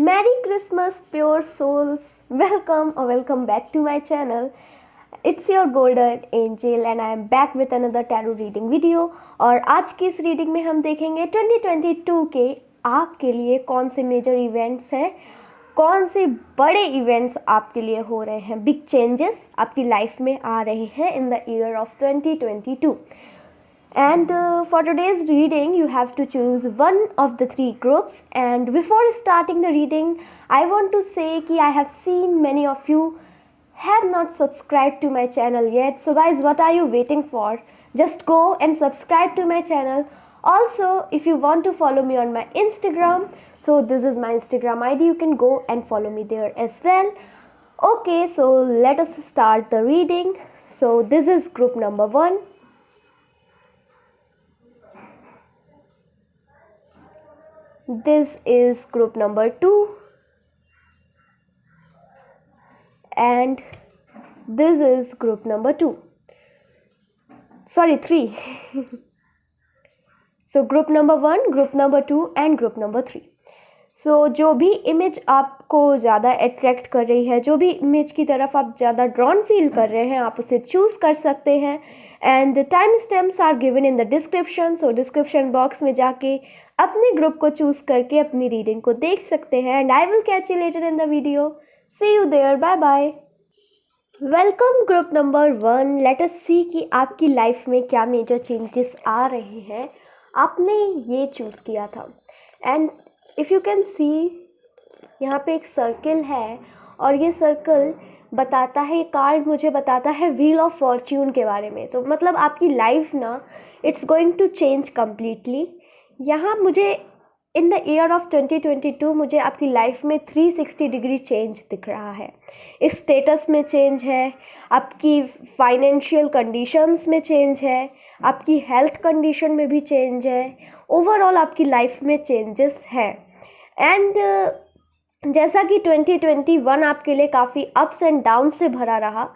Merry Christmas, pure souls. Welcome back to my channel. It's your golden angel and I am back with another tarot reading video. और आज की इस reading में हम देखेंगे 2022 के आपके लिए कौन से मेजर इवेंट्स हैं, कौन से बड़े इवेंट्स आपके लिए हो रहे हैं, बिग चेंजेस आपकी लाइफ में आ रहे हैं in the year of 2022. And for today's reading you have to choose one of the three groups. And before starting the reading I want to say कि I have seen many of you have not subscribed to my channel yet. So guys, what are you waiting for? Just go and subscribe to my channel. Also, if you want to follow me on my Instagram, so this is my Instagram ID, you can go and follow me there as well. Okay, so let us start the reading. So this is group number 1. This is group number 2, and this is group number 3. So group number 1, group number 2 and group number 3. So जो भी image आपको ज़्यादा attract कर रही है, जो भी image की तरफ आप ज़्यादा ड्रॉन फील कर रहे हैं, आप उसे चूज़ कर सकते हैं. And time stamps are given in the description. So description box में जाके अपने ग्रुप को चूज़ करके अपनी रीडिंग को देख सकते हैं. And I will catch you later in the video. See you there. Bye bye. Welcome group number 1. Let us see कि आपकी लाइफ में क्या मेजर चेंजेस आ रहे हैं. आपने ये चूज़ किया था. And if you can see, यहाँ पे एक सर्कल है और ये सर्कल बताता है, ये कार्ड मुझे बताता है व्हील ऑफ फॉर्च्यून के बारे में. तो मतलब आपकी लाइफ ना, it's going to change completely. यहाँ मुझे इन द ईयर ऑफ 2022 मुझे आपकी लाइफ में 360 डिग्री चेंज दिख रहा है. इस स्टेटस में चेंज है, आपकी फाइनेंशियल कंडीशंस में चेंज है, आपकी हेल्थ कंडीशन में भी चेंज है. ओवरऑल आपकी लाइफ में चेंजेस हैं. एंड जैसा कि 2021 आपके लिए काफ़ी अप्स एंड डाउन से भरा रहा,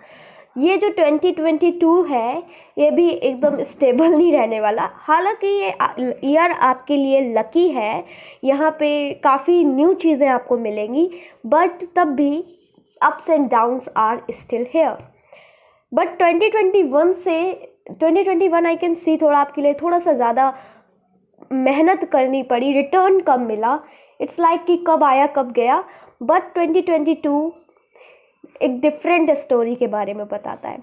ये जो 2022 है ये भी एकदम स्टेबल नहीं रहने वाला. हालांकि ये ईयर आपके लिए लकी है, यहाँ पे काफ़ी न्यू चीज़ें आपको मिलेंगी, बट तब भी ups and downs are still here. But 2021 I can see थोड़ा आपके लिए थोड़ा सा ज़्यादा मेहनत करनी पड़ी, रिटर्न कम मिला. इट्स लाइक कि कब आया कब गया. बट 2022 एक डिफरेंट स्टोरी के बारे में बताता है.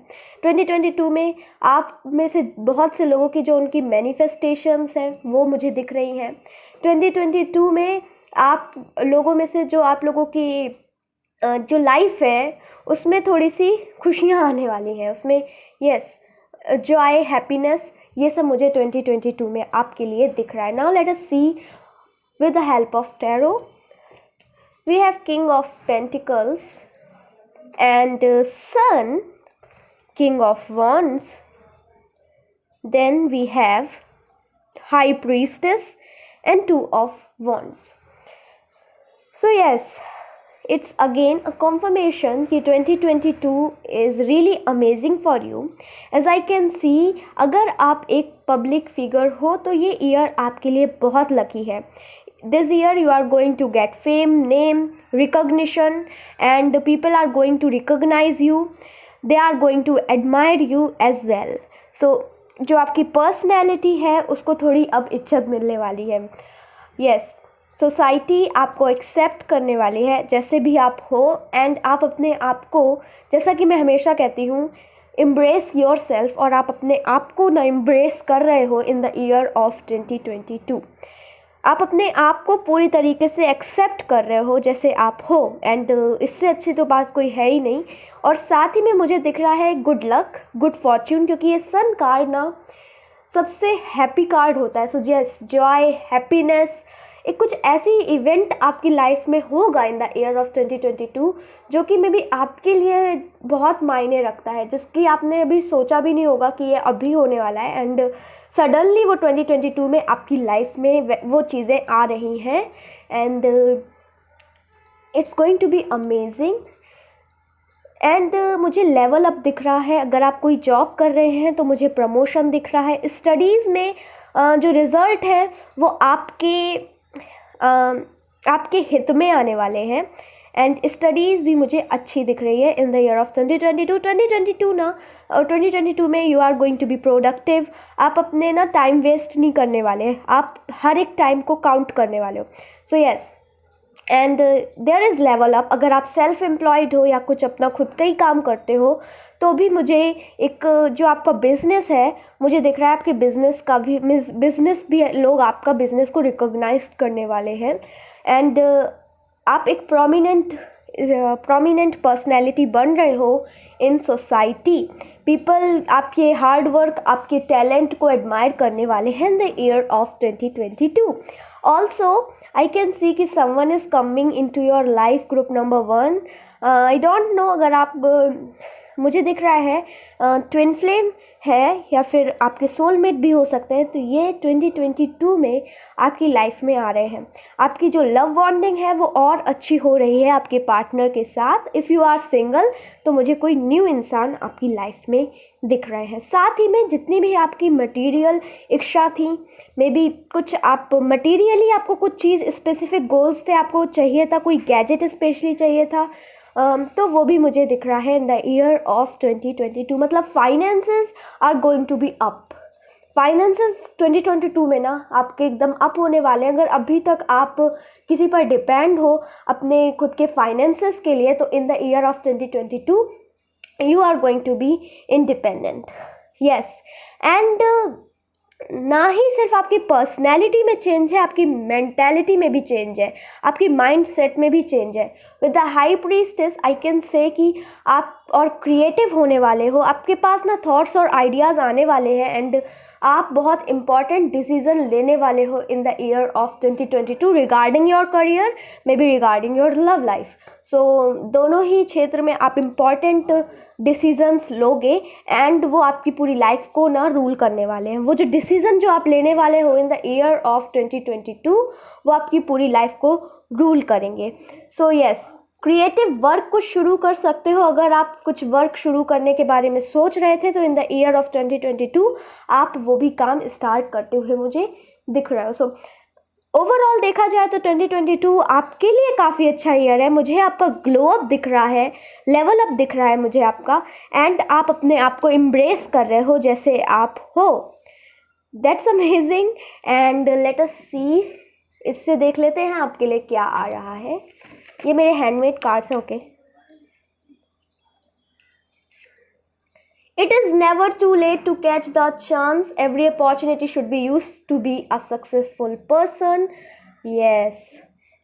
2022 में आप में से बहुत से लोगों की जो उनकी मैनिफेस्टेशंस हैं वो मुझे दिख रही हैं. 2022 में आप लोगों में से जो आप लोगों की जो लाइफ है उसमें थोड़ी सी खुशियाँ आने वाली हैं. उसमें यस, जॉय, हैप्पीनेस, ये सब मुझे 2022 में आपके लिए दिख रहा है. Now let us see with the help of tarot. We have king of pentacles and Sun, King of Wands. Then we have High Priestess and Two of Wands. So yes, it's again a confirmation कि 2022 is really amazing for you. As I can see, अगर आप एक public figure हो तो ये year आपके लिए बहुत लकी है. This year you are going to get fame, name, recognition, and the people are going to recognize you. They are going to admire you as well. So जो आपकी personality है उसको थोड़ी अब इज्जत मिलने वाली है. Yes, सोसाइटी आपको एक्सेप्ट करने वाली है जैसे भी आप हो. एंड आप अपने आप को, जैसा कि मैं हमेशा कहती हूँ, embrace yourself, और आप अपने आप को ना embrace कर रहे हो इन द ईयर ऑफ 2022. आप अपने आप को पूरी तरीके से एक्सेप्ट कर रहे हो जैसे आप हो. एंड इससे अच्छी तो बात कोई है ही नहीं. और साथ ही में मुझे दिख रहा है गुड लक, गुड फॉर्च्यून, क्योंकि ये सन कार्ड ना सबसे हैप्पी कार्ड होता है. सो यस, जॉय, हैप्पीनेस, एक कुछ ऐसी इवेंट आपकी लाइफ में होगा इन द ईयर ऑफ 2022 जो कि मे बी आपके लिए बहुत मायने रखता है, जिसकी आपने अभी सोचा भी नहीं होगा कि ये अभी होने वाला है. एंड सडनली वो 2022 में आपकी लाइफ में वो चीज़ें आ रही हैं. And it's going to be amazing. And मुझे लेवल अप दिख रहा है. अगर आप कोई जॉब कर रहे हैं तो मुझे प्रमोशन दिख रहा है. स्टडीज़ में जो रिज़ल्ट है वो आपके आपके हित में आने वाले हैं। एंड स्टडीज़ भी मुझे अच्छी दिख रही है इन द ईयर ऑफ 2022 ना। 2022 में you are going to be productive. आप अपने ना टाइम वेस्ट नहीं करने वाले, आप हर एक टाइम को काउंट करने वाले हो। So yes, and there is level up. अगर आप सेल्फ एम्प्लॉयड हो या कुछ अपना खुद का ही काम करते हो तो भी मुझे एक जो आपका बिज़नेस है, मुझे दिख रहा है आपके बिज़नेस भी लोग आपका बिज़नेस को रिकॉग्नाइज करने वाले हैं। एंड आप एक प्रोमिनेंट पर्सनैलिटी बन रहे हो इन सोसाइटी। पीपल आपके हार्ड वर्क, आपके टैलेंट को एडमायर करने वाले हैं in the year of 2022। Also I can see कि someone is coming in to your life, group number 1। I don't know, अगर आप मुझे दिख रहा है ट्विन फ्लेम है या फिर आपके सोलमेट भी हो सकते हैं, तो ये 2022 में आपकी लाइफ में आ रहे हैं। आपकी जो लव बॉन्डिंग है वो और अच्छी हो रही है आपके पार्टनर के साथ। इफ़ यू आर सिंगल तो मुझे कोई न्यू इंसान आपकी लाइफ में दिख रहे हैं। साथ ही में जितनी भी आपकी मटेरियल इच्छा थी, मे बी कुछ आप मटेरियली आपको कुछ चीज़ स्पेसिफिक गोल्स थे, आपको चाहिए था, कोई गैजेट स्पेशली चाहिए था, तो वो भी मुझे दिख रहा है इन द ईयर ऑफ 2022। मतलब finances are going to be up. Finances 2022 में ना आपके एकदम अप होने वाले हैं। अगर अभी तक आप किसी पर डिपेंड हो अपने खुद के फाइनेंसेस के लिए, तो in the year of 2022 you are going to be independent. Yes, and ना ही सिर्फ आपकी पर्सनैलिटी में चेंज है, आपकी मेंटालिटी में भी चेंज है, आपकी माइंड सेट में भी चेंज है। With the high priestess I can say कि आप और क्रिएटिव होने वाले हो, आपके पास ना थॉट्स और आइडियाज़ आने वाले हैं। एंड आप बहुत इंपॉर्टेंट डिसीजन लेने वाले हो in the year of 2022 regarding your career, may be regarding your love life. So दोनों ही क्षेत्र में आप इम्पॉर्टेंट डिसीजंस लोगे एंड वो आपकी पूरी लाइफ को ना रूल करने वाले हैं। वो जो डिसीज़न जो आप लेने वाले हो इन द ईयर ऑफ 2022 वो आपकी पूरी लाइफ को रूल करेंगे। सो यस, क्रिएटिव वर्क कुछ शुरू कर सकते हो। अगर आप कुछ वर्क शुरू करने के बारे में सोच रहे थे तो इन द ईयर ऑफ 2022 आप वो भी काम स्टार्ट करते हुए मुझे दिख रहा है। सो ओवरऑल देखा जाए तो 2022 आपके लिए काफ़ी अच्छा ईयर है। मुझे आपका ग्लो अप दिख रहा है, लेवल अप दिख रहा है मुझे आपका, एंड आप अपने आप को एम्ब्रेस कर रहे हो जैसे आप हो। That's amazing. And let us see, इससे देख लेते हैं आपके लिए क्या आ रहा है। ये मेरे हैंडमेड कार्ड्स हैं। Okay, It is never too late to catch the chance. Every opportunity should be used to be a successful person. Yes.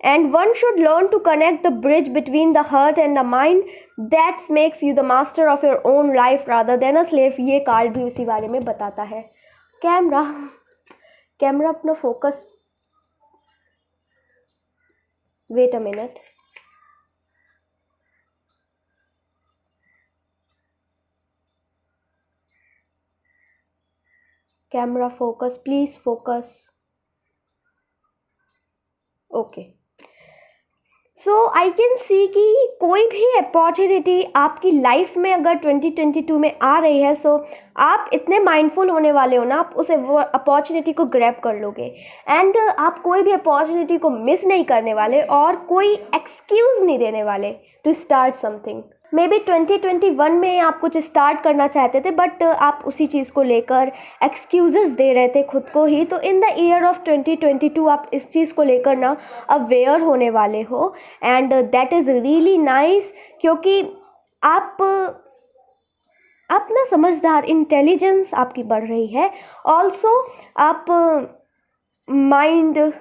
And one should learn to connect the bridge between the heart and the mind. That makes you the master of your own life rather than a slave. ये card भी उसी बारे में बताता है। Camera अपना focus, wait a minute. Camera focus, please focus. Okay, so I can see कि कोई भी अपॉर्चुनिटी आपकी लाइफ में अगर 2022 में आ रही है, सो आप इतने माइंडफुल होने वाले हो ना, आप उसे वो अपॉर्चुनिटी को ग्रैब कर लोगे। एंड आप कोई भी अपॉर्चुनिटी को मिस नहीं करने वाले और कोई एक्सक्यूज़ नहीं देने वाले to start something. Maybe 2021 में आप कुछ स्टार्ट करना चाहते थे बट आप उसी चीज़ को लेकर एक्सक्यूज़ेस दे रहे थे खुद को ही। तो इन द ईयर ऑफ 2022 आप इस चीज़ को लेकर ना अवेयर होने वाले हो, and that is really nice. क्योंकि आप ना समझदार, इंटेलिजेंस आपकी बढ़ रही है। ऑल्सो आप माइंड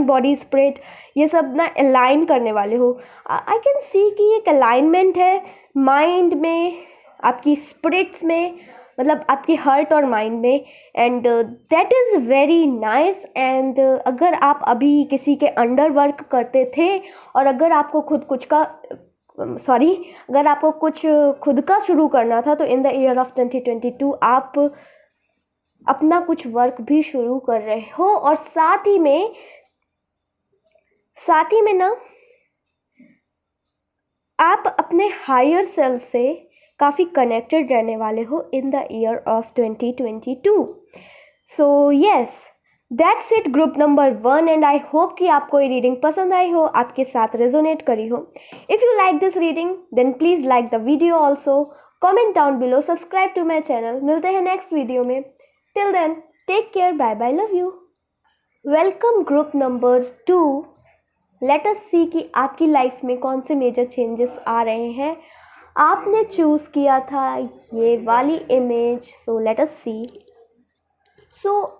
बॉडी स्पिरिट ये सब ना अलाइन करने वाले हो। आई कैन सी कि एक अलाइनमेंट है माइंड में, आपकी स्पिरिट्स में, मतलब आपके हार्ट और माइंड में, and that is very nice. And अगर आप अभी किसी के अंडर वर्क करते थे और अगर आपको अगर आपको कुछ खुद का शुरू करना था, तो इन द ईयर ऑफ 2022 आप अपना कुछ वर्क भी शुरू कर रहे हो। और साथ ही में ना आप अपने हायर सेल्फ से काफ़ी कनेक्टेड रहने वाले हो in the year of 2022। So yes, that's it group number 1 and I hope कि आपको ये रीडिंग पसंद आई हो, आपके साथ रेजोनेट करी हो. If you like this reading then please like the video also, comment down below, subscribe to my channel. मिलते हैं नेक्स्ट वीडियो में. Till then take care, bye bye, love you. Welcome group number 2. Let us see कि आपकी life में कौन से major changes आ रहे हैं. आपने चूज़ किया था ये वाली image, so let us see. So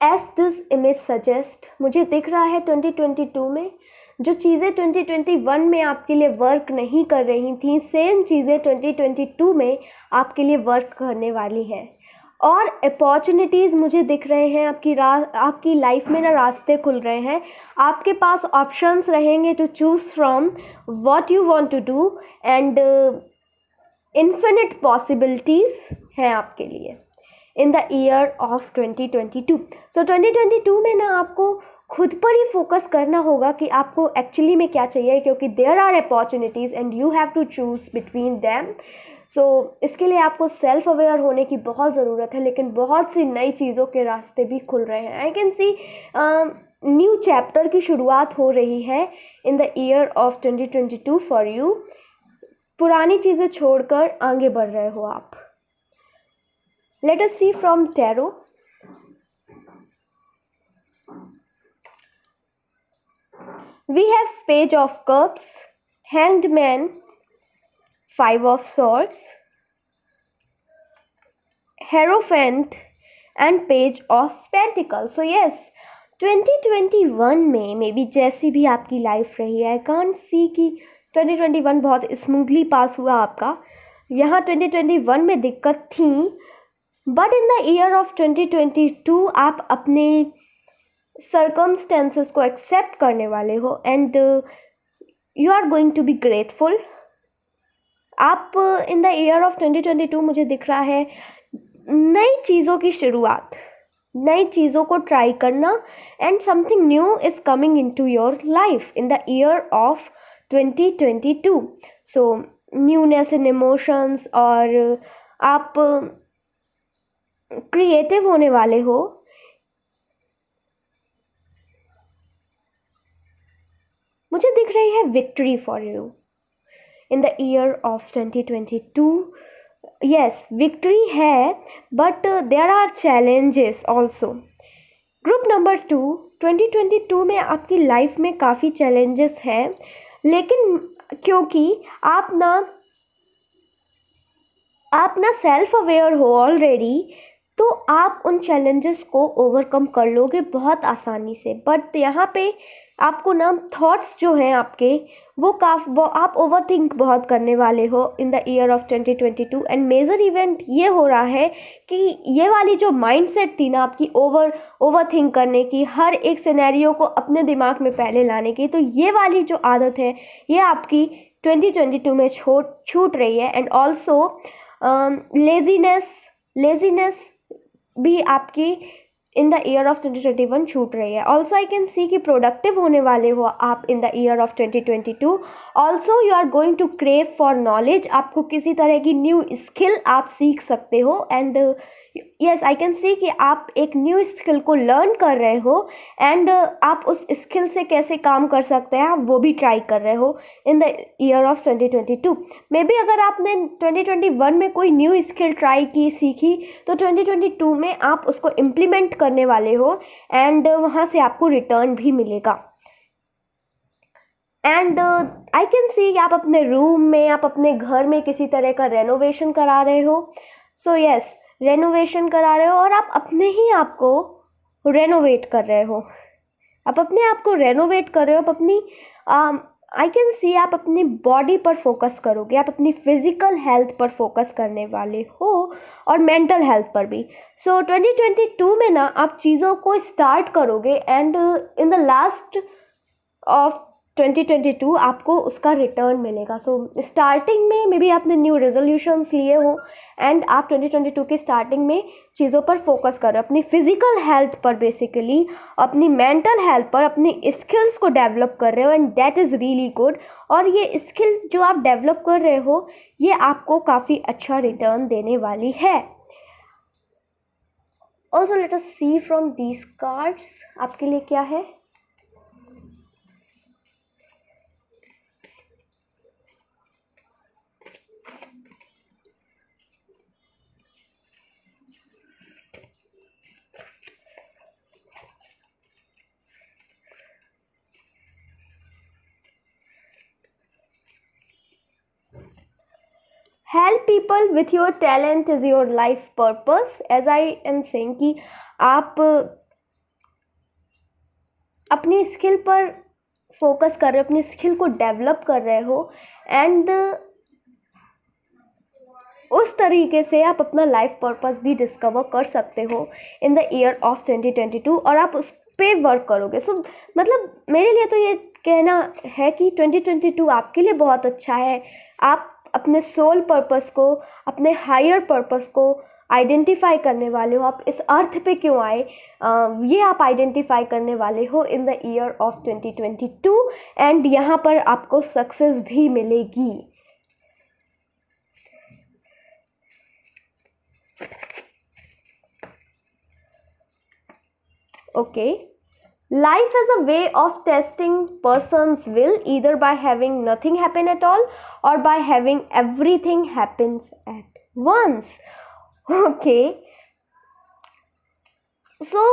as this image suggest, मुझे दिख रहा है 2022 में जो चीज़ें 2021 में आपके लिए वर्क नहीं कर रही थी, सेम चीज़ें 2022 में आपके लिए वर्क करने वाली हैं. और अपॉर्चुनिटीज़ मुझे दिख रहे हैं, आपकी लाइफ में ना रास्ते खुल रहे हैं. आपके पास ऑप्शंस रहेंगे to choose from what you want to do and infinite possibilities हैं आपके लिए in the year of 2022. So 2022 में ना आपको खुद पर ही फोकस करना होगा कि आपको एक्चुअली में क्या चाहिए, क्योंकि there are opportunities and you have to choose between them. So इसके लिए आपको सेल्फ अवेयर होने की बहुत ज़रूरत है, लेकिन बहुत सी नई चीज़ों के रास्ते भी खुल रहे हैं. आई कैन सी न्यू चैप्टर की शुरुआत हो रही है in the year of 2022 for you. पुरानी चीज़ें छोड़कर आगे बढ़ रहे हो आप. Let us see from tarot. We have Page of Cups, Hanged Man, 5 of Swords, Hierophant and Page of Pentacles. So yes, 2021 में मे बी जैसी भी आपकी लाइफ रही है, आई कांट सी कि 2021 बहुत स्मूथली पास हुआ आपका. यहाँ 2021 में दिक्कत थी, but in the year of 2022 आप अपने सर्कमस्टेंसेस को एक्सेप्ट करने वाले हो and you are going to be grateful. आप इन द ईयर ऑफ 2022 मुझे दिख रहा है नई चीज़ों की शुरुआत, नई चीज़ों को ट्राई करना and something new is coming in to your life in the year of 2022. So newness in emotions, और आप क्रिएटिव होने वाले हो. मुझे दिख रही है victory for you in the year of 2022. Yes, victory है, but there are challenges also. Group number 2, 2022 में आपकी लाइफ में काफ़ी चैलेंजेस हैं, लेकिन क्योंकि आप ना सेल्फ अवेयर हो ऑलरेडी, तो आप उन चैलेंजेस को ओवरकम कर लोगे बहुत आसानी से. बट यहाँ पे आपको ना थॉट्स जो हैं आपके वो आप ओवर थिंक बहुत करने वाले हो in the year of 2022. And major event ये हो रहा है कि ये वाली जो माइंडसेट थी ना आपकी ओवर थिंक करने की, हर एक सिनेरियो को अपने दिमाग में पहले लाने की, तो ये वाली जो आदत है ये आपकी 2022 में छूट रही है. एंड ऑल्सो लेजीनेस भी आपकी इन द ईयर ऑफ 2021 छूट रही है. ऑल्सो आई कैन सी कि प्रोडक्टिव होने वाले हो आप in the year of 2022. Also you are going to crave for knowledge. आपको किसी तरह की न्यू स्किल आप सीख सकते हो. And yes, I can see कि आप एक न्यू स्किल को लर्न कर रहे हो एंड आप उस स्किल से कैसे काम कर सकते हैं आप वो भी ट्राई कर रहे हो in the year of 2022. May be अगर आपने 2021 में कोई न्यू स्किल ट्राई की, सीखी, तो 2022 में आप उसको इम्प्लीमेंट करने वाले हो एंड वहाँ से आपको रिटर्न भी मिलेगा. एंड आई कैन सी कि आप अपने रूम में, आप अपने घर में किसी तरह का रेनोवेशन करा रहे हो. सो यस, रेनोवेशन करा रहे हो और आप अपने ही आप को रेनोवेट कर रहे हो. आप अपने आप को रेनोवेट कर रहे हो. आप अपनी आई कैन सी आप अपनी बॉडी पर फोकस करोगे, आप अपनी फिजिकल हेल्थ पर फोकस करने वाले हो और मेंटल हेल्थ पर भी. सो 2022 में ना आप चीज़ों को स्टार्ट करोगे and in the last of 2022 आपको उसका रिटर्न मिलेगा. सो स्टार्टिंग में मे बी आपने न्यू रेजोल्यूशंस लिए हो एंड आप 2022 के स्टार्टिंग में चीज़ों पर फोकस करो, अपनी फिजिकल हेल्थ पर, बेसिकली अपनी मेंटल हेल्थ पर, अपनी स्किल्स को डेवलप कर रहे हो and that is really good. और ये स्किल जो आप डेवलप कर रहे हो ये आपको काफ़ी अच्छा रिटर्न देने वाली है. Also let us see from these cards आपके लिए क्या है. Help people with your talent is your life purpose. As I am saying कि आप अपनी स्किल पर फोकस कर रहे हो, अपनी स्किल को डेवलप कर रहे हो, एंड उस तरीके से आप अपना लाइफ पर्पस भी डिस्कवर कर सकते हो इन द ईयर ऑफ 2022 और आप उस पर वर्क करोगे. सो मतलब मेरे लिए तो ये कहना है कि 2022 आपके लिए बहुत अच्छा है. आप अपने सोल पर्पस को, अपने हायर पर्पस को आइडेंटिफाई करने वाले हो. आप इस अर्थ पे क्यों आए, ये आप आइडेंटिफाई करने वाले हो in the year of 2022 and यहाँ पर आपको सक्सेस भी मिलेगी. Okay. Life is a way of testing person's will either by having nothing happen at all or by having everything happens at once. Okay. So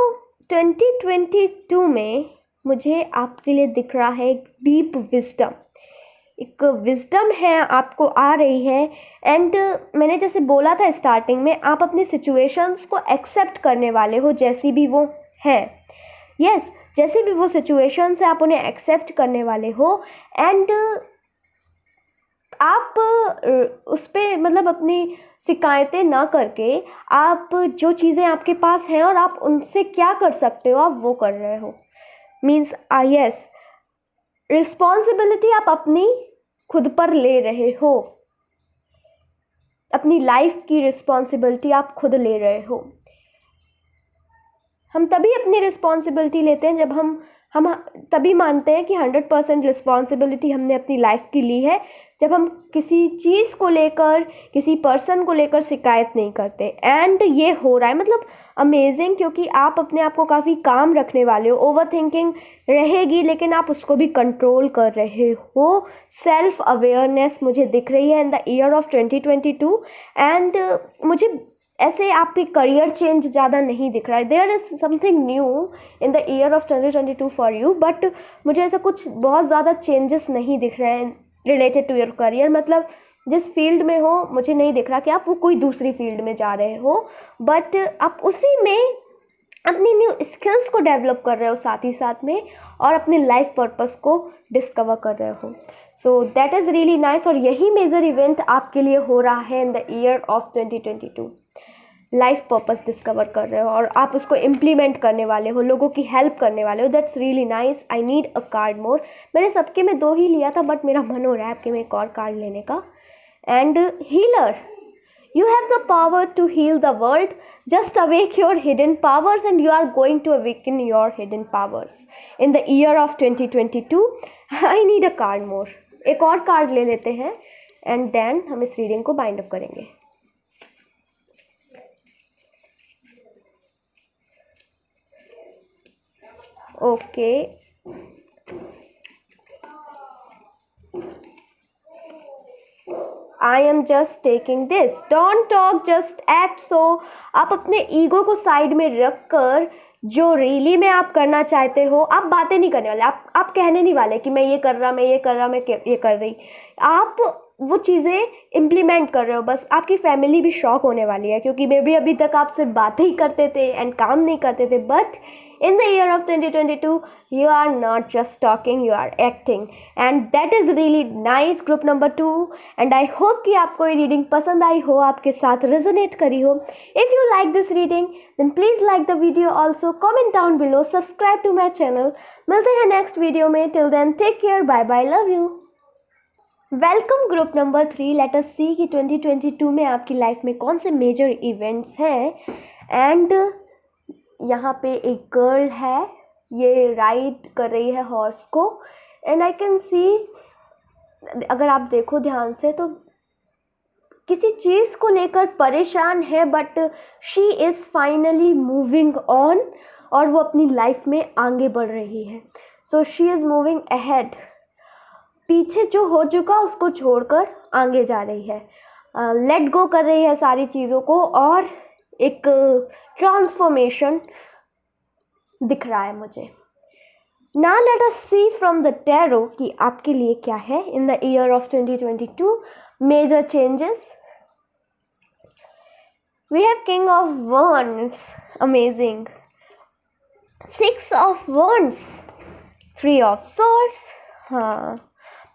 2022 में मुझे आपके लिए दिख रहा है एक डीप विजडम. एक विजडम है आपको आ रही है. एंड मैंने जैसे बोला था स्टार्टिंग में, आप अपनी सिचुएशंस को एक्सेप्ट करने वाले हो जैसी भी वो हैं. यस, जैसे भी वो सिचुएशंस है आप उन्हें एक्सेप्ट करने वाले हो. एंड आप उस पर मतलब अपनी शिकायतें ना करके आप जो चीज़ें आपके पास हैं और आप उनसे क्या कर सकते हो आप वो कर रहे हो. मीन्स यस, रिस्पॉन्सिबिलिटी आप अपनी खुद पर ले रहे हो. अपनी लाइफ की रिस्पॉन्सिबिलिटी आप खुद ले रहे हो. हम तभी अपनी रिस्पॉन्सिबिलिटी लेते हैं जब हम तभी मानते हैं कि 100% रिस्पॉन्सिबिलिटी हमने अपनी लाइफ की ली है जब हम किसी चीज़ को लेकर, किसी पर्सन को लेकर शिकायत नहीं करते. एंड ये हो रहा है, मतलब अमेजिंग, क्योंकि आप अपने आप को काफ़ी काम रखने वाले हो. ओवर थिंकिंग रहेगी लेकिन आप उसको भी कंट्रोल कर रहे हो. सेल्फ अवेयरनेस मुझे दिख रही है in the year of 2022. And मुझे ऐसे आपकी करियर चेंज ज़्यादा नहीं दिख रहा है. There is something new in the year of 2022 for you, but मुझे ऐसा कुछ बहुत ज़्यादा चेंजेस नहीं दिख रहे हैं रिलेटेड टू योर करियर. मतलब जिस फील्ड में हो मुझे नहीं दिख रहा कि आप वो कोई दूसरी फील्ड में जा रहे हो, बट आप उसी में अपनी न्यू स्किल्स को डेवलप कर रहे हो साथ ही साथ में, और अपने लाइफ पर्पस को डिस्कवर कर रहे हो. So that is really nice. और यही मेजर इवेंट आपके लिए हो रहा है in the year of 2022. Life purpose discover कर रहे हो और आप उसको इम्प्लीमेंट करने वाले हो, लोगों की हेल्प करने वाले हो. That's really nice. I need a card more. मैंने सबके में 2 ही लिया था, बट मेरा मन हो रहा है आपके में एक और कार्ड लेने का. And healer, you have the power to heal the world. Just awake your hidden powers and you are going to awaken your hidden powers in the year of 2022. I need a card more. एक और card ले लेते हैं and then हम इस reading को bind up करेंगे. Okay, I am just taking this. Don't talk, just act. So आप अपने ईगो को साइड में रख कर जो रियली में आप करना चाहते हो, आप बातें नहीं करने वाले. आप कहने नहीं वाले कि मैं ये कर रहा, मैं ये कर रहा, मैं ये कर रही. आप वो चीज़ें इम्प्लीमेंट कर रहे हो. बस आपकी फैमिली भी शॉक होने वाली है, क्योंकि मे बी अभी तक आप सिर्फ बातें ही करते थे एंड काम नहीं करते थे. But in the year of 2022 you are not just talking, you are acting, and that is really nice. group number 2, and I hope कि आपको ये रीडिंग पसंद आई हो, आपके साथ रेजोनेट करी हो. if you like this reading then please like the video, also comment down below, subscribe to my channel. मिलते हैं नेक्स्ट वीडियो में. till then take care, bye bye, love you. Welcome group number 3. Let us see कि 2022 में आपकी life में कौन से major events हैं. एंड यहाँ पे एक गर्ल है, ये राइड कर रही है हॉर्स को. एंड आई कैन सी, अगर आप देखो ध्यान से तो किसी चीज़ को लेकर परेशान है, but she is finally moving on, और वो अपनी लाइफ में आगे बढ़ रही है. So she is moving ahead. पीछे जो हो चुका उसको छोड़कर आगे जा रही है, लेट गो कर रही है सारी चीज़ों को, और एक ट्रांसफॉर्मेशन दिख रहा है मुझे. Now let us see from the tarot कि आपके लिए क्या है in the year of 2022. Major changes. We have King of Wands. Amazing. Six of Wands. Three of Swords.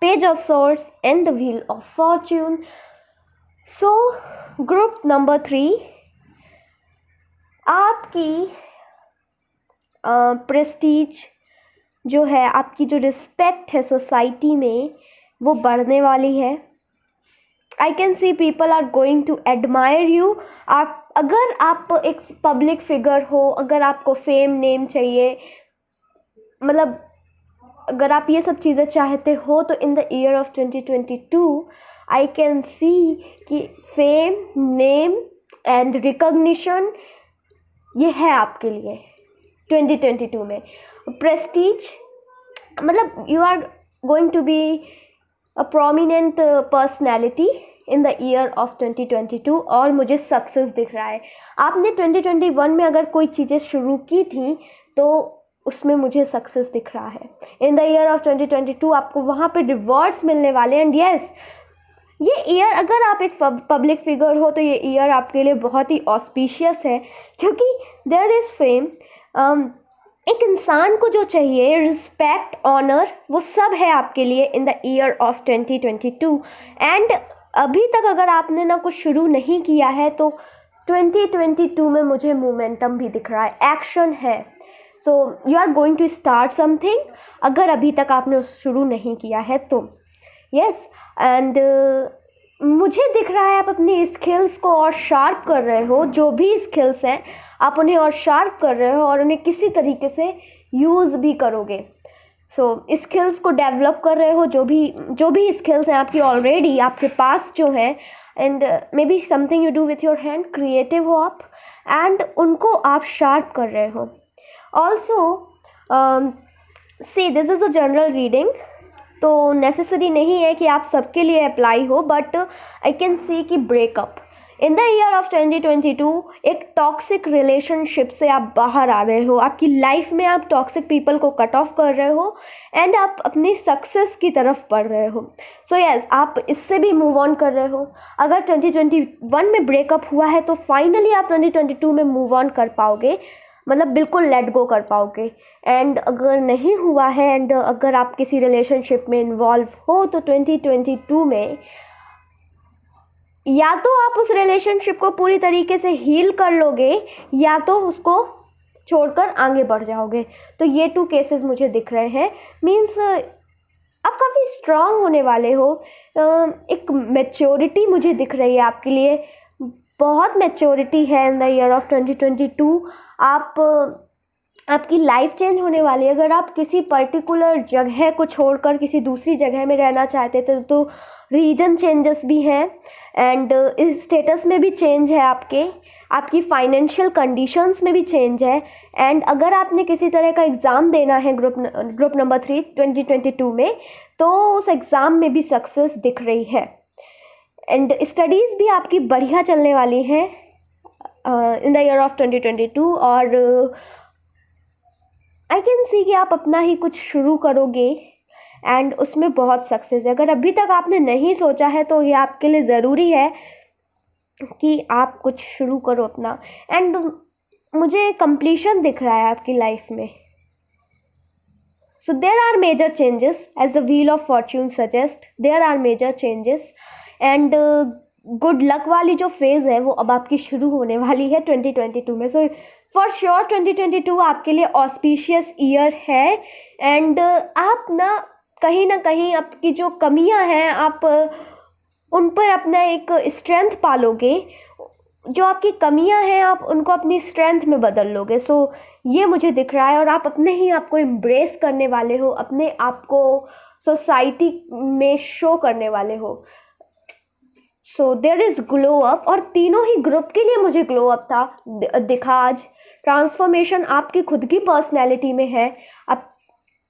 Page of Swords and the Wheel of Fortune. So group number 3. आपकी Prestige जो है, आपकी जो रिस्पेक्ट है society में, वो बढ़ने वाली है. I can see people are going to admire you. अगर आप एक पब्लिक फिगर हो, अगर आपको फेम नेम चाहिए, मतलब अगर आप ये सब चीज़ें चाहते हो, तो in the year of 2022 I can see कि फेम नेम एंड रिकॉग्निशन ये है आपके लिए 2022 में. प्रेस्टीज मतलब you are going to be a prominent personality in the year of 2022, और मुझे सक्सेस दिख रहा है. आपने 2021 में अगर कोई चीज़ें शुरू की थी तो उसमें मुझे सक्सेस दिख रहा है. इन द ईयर ऑफ 2022 आपको वहाँ पे रिवॉर्ड्स मिलने वाले. एंड येस, ये ईयर, अगर आप एक पब्लिक फिगर हो तो ये ईयर आपके लिए बहुत ही ऑस्पिशियस है, क्योंकि देयर इज़ फेम. एक इंसान को जो चाहिए, रिस्पेक्ट, ऑनर, वो सब है आपके लिए in the year of 2022. And अभी तक अगर आपने ना कुछ शुरू नहीं किया है तो 2022 में मुझे मोमेंटम भी दिख रहा है, एक्शन है. So you are going to start something, अगर अभी तक आपने शुरू नहीं किया है तो. यस, एंड मुझे दिख रहा है आप अपनी स्किल्स को और शार्प कर रहे हो. जो भी स्किल्स हैं आप उन्हें और शार्प कर रहे हो, और उन्हें किसी तरीके से यूज़ भी करोगे. सो स्किल्स को डेवलप कर रहे हो. जो भी स्किल्स हैं आपकी ऑलरेडी आपके पास जो हैं, and may be something you do with your hand, creative हो आप, एंड उनको आप शार्प कर रहे हो. Also see, this is a general reading, तो नेसेसरी नहीं है कि आप सबके लिए अप्लाई हो, बट आई कैन सी कि breakup in the year of 2022, एक टॉक्सिक रिलेशनशिप से आप बाहर आ रहे हो. आपकी लाइफ में आप टॉक्सिक पीपल को कट ऑफ कर रहे हो, एंड आप अपनी सक्सेस की तरफ बढ़ रहे हो. सो यस, आप इससे भी मूव ऑन कर रहे हो. अगर 2021 में ब्रेकअप हुआ है तो फाइनली आप 2022 में मूव ऑन कर पाओगे, मतलब बिल्कुल लेट गो कर पाओगे. एंड अगर नहीं हुआ है, एंड अगर आप किसी रिलेशनशिप में इन्वॉल्व हो, तो 2022 में या तो आप उस रिलेशनशिप को पूरी तरीके से हील कर लोगे, या तो उसको छोड़कर आगे बढ़ जाओगे. तो ये 2 केसेस मुझे दिख रहे हैं. मीन्स आप काफ़ी स्ट्रांग होने वाले हो. एक मैच्योरिटी मुझे दिख रही है आपके लिए, बहुत मैच्योरिटी है इन द ईयर ऑफ 2022. आपकी लाइफ चेंज होने वाली है. अगर आप किसी पर्टिकुलर जगह को छोड़कर किसी दूसरी जगह में रहना चाहते थे तो रीजन चेंजेस भी हैं, एंड इस स्टेटस में भी चेंज है, आपकी फाइनेंशियल कंडीशंस में भी चेंज है. एंड अगर आपने किसी तरह का एग्ज़ाम देना है ग्रुप नंबर 3 2022 में, तो उस एग्ज़ाम में भी सक्सेस दिख रही है. एंड स्टडीज़ भी आपकी बढ़िया चलने वाली हैं इन द ईयर ऑफ 2022. और आई कैन सी कि आप अपना ही कुछ शुरू करोगे, एंड उसमें बहुत सक्सेस है. अगर अभी तक आपने नहीं सोचा है तो ये आपके लिए ज़रूरी है कि आप कुछ शुरू करो अपना. एंड मुझे कंप्लीशन दिख रहा है आपकी लाइफ में. So there are major changes as the wheel of fortune suggest. There are major changes, and good luck वाली जो फेज़ है वो अब आपकी शुरू होने वाली है 2022 में. सो फॉर श्योर 2022 आपके लिए ऑस्पिशियस ईयर है. एंड आप ना कहीं आपकी जो कमियां हैं, आप उन पर अपना एक स्ट्रेंथ पालोगे. जो आपकी कमियां हैं आप उनको अपनी स्ट्रेंथ में बदल लोगे. सो ये मुझे दिख रहा है, और आप अपने ही आप को एम्ब्रेस करने वाले हो, अपने आप को सोसाइटी में शो करने वाले हो. So there is glow up, और तीनों ही ग्रुप के लिए मुझे ग्लो अप था दिखा आज। ट्रांसफॉर्मेशन आपकी खुद की पर्सनैलिटी में है। अब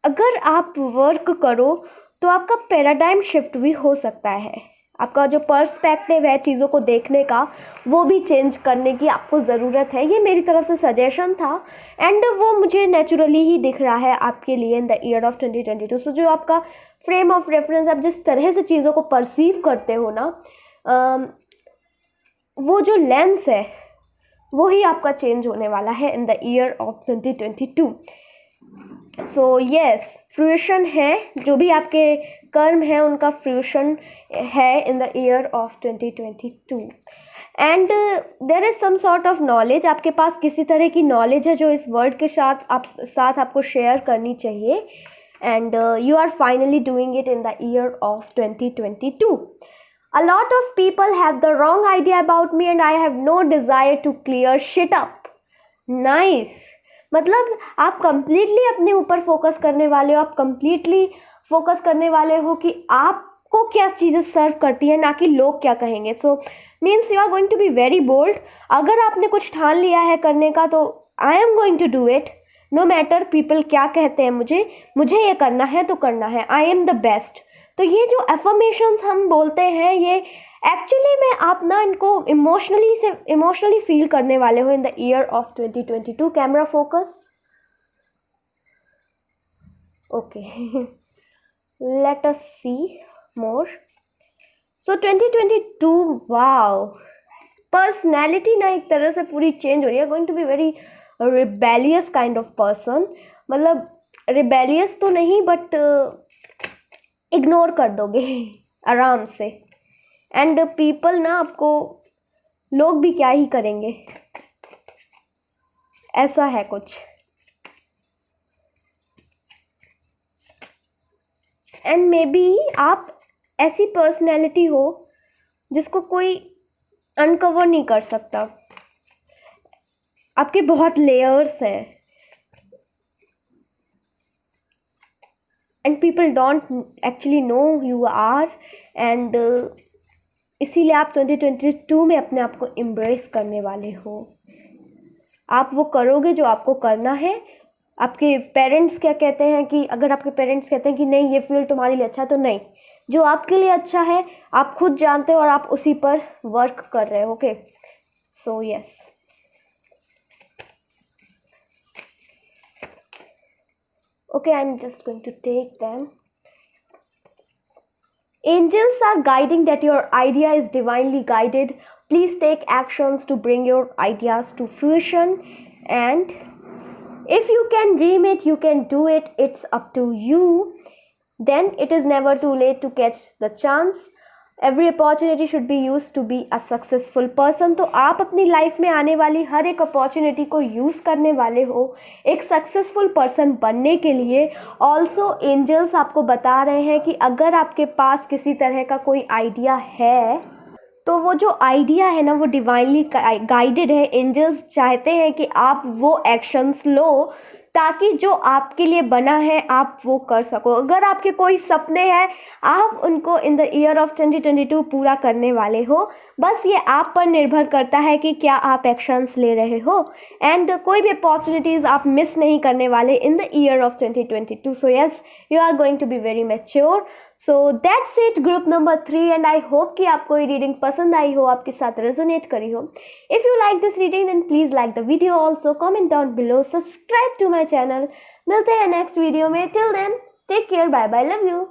अगर आप वर्क करो तो आपका पैराडाइम शिफ्ट भी हो सकता है, आपका जो पर्सपेक्टिव है चीज़ों को देखने का वो भी चेंज करने की आपको ज़रूरत है। ये मेरी तरफ से सजेशन था एंड वो मुझे नेचुरली ही दिख रहा है आपके लिए इन द ईयर ऑफ 2022। सो जो आपका फ्रेम ऑफ रेफरेंस, आप जिस तरह से चीज़ों को परसीव करते हो ना, वो जो लेंस है वो ही आपका चेंज होने वाला है in the year of 2022। So yes, fruition है, जो भी आपके कर्म है उनका फ्रूशन है in the year of 2022। And there is some sort of knowledge, आपके पास किसी तरह की नॉलेज है जो इस वर्ड के साथ आपको शेयर करनी चाहिए। And you are finally doing it in the year of 2022। A lot of people have the wrong idea about me and I have no desire to clear shit up. Nice. मतलब आप completely अपने ऊपर focus करने वाले हो, आप completely focus करने वाले हो कि आपको क्या चीज़ें सर्व करती हैं, ना कि लोग क्या कहेंगे। So means you are going to be very bold. अगर आपने कुछ ठान लिया है करने का तो I am going to do it, no matter people क्या कहते हैं, मुझे ये करना है तो करना है, आई एम द बेस्ट। तो ये जो एफर्मेशंस हम बोलते हैं ये एक्चुअली में आप ना इनको इमोशनली फील करने वाले हो in the year of 2022। Camera focus, okay, let us see more. So 2022, wow, personality ना एक तरह से पूरी चेंज हो रही है। Going to be very rebellious kind of person, मतलब रिबेलियस तो नहीं बट इग्नोर कर दोगे आराम से। एंड पीपल ना आपको, लोग भी क्या ही करेंगे, ऐसा है कुछ। एंड मे बी आप ऐसी पर्सनैलिटी हो जिसको कोई अनकवर नहीं कर सकता, आपके बहुत लेयर्स हैं and people don't actually know you are. And इसीलिए आप 2022 में अपने आप को एम्ब्रेस करने वाले हो। आप वो करोगे जो आपको करना है। आपके पेरेंट्स क्या कहते हैं कि अगर आपके पेरेंट्स कहते हैं कि नहीं ये फील्ड तुम्हारे लिए अच्छा है, तो नहीं, जो आपके लिए अच्छा है आप खुद जानते हो और आप उसी पर वर्क कर रहे हो। Okay, so yes, okay, I'm just going to take them. Angels are guiding that your idea is divinely guided. Please take actions to bring your ideas to fruition, and if you can dream it, you can do it. It's up to you. Then it is never too late to catch the chance. Every opportunity should be used to be a successful person. तो आप अपनी life में आने वाली हर एक opportunity को use करने वाले हो एक सक्सेसफुल पर्सन बनने के लिए। ऑल्सो एंजल्स आपको बता रहे हैं कि अगर आपके पास किसी तरह का कोई आइडिया है तो वो जो आइडिया है ना वो डिवाइनली गाइडेड है। एंजल्स चाहते हैं कि आप वो एक्शंस लो ताकि जो आपके लिए बना है आप वो कर सको। अगर आपके कोई सपने हैं आप उनको इन द ईयर ऑफ 2022 पूरा करने वाले हो। बस ये आप पर निर्भर करता है कि क्या आप एक्शंस ले रहे हो। एंड कोई भी अपॉर्चुनिटीज़ आप मिस नहीं करने वाले in the year of 2022। So yes, you are going to be very mature. So that's it, group number 3। And I hope कि आपको ये रीडिंग पसंद आई हो, आपके साथ रेजोनेट करी हो। If you like this reading then please like the video, also comment down below, subscribe to my channel. मिलते हैं नेक्स्ट वीडियो में। Till then take care, bye bye, love you.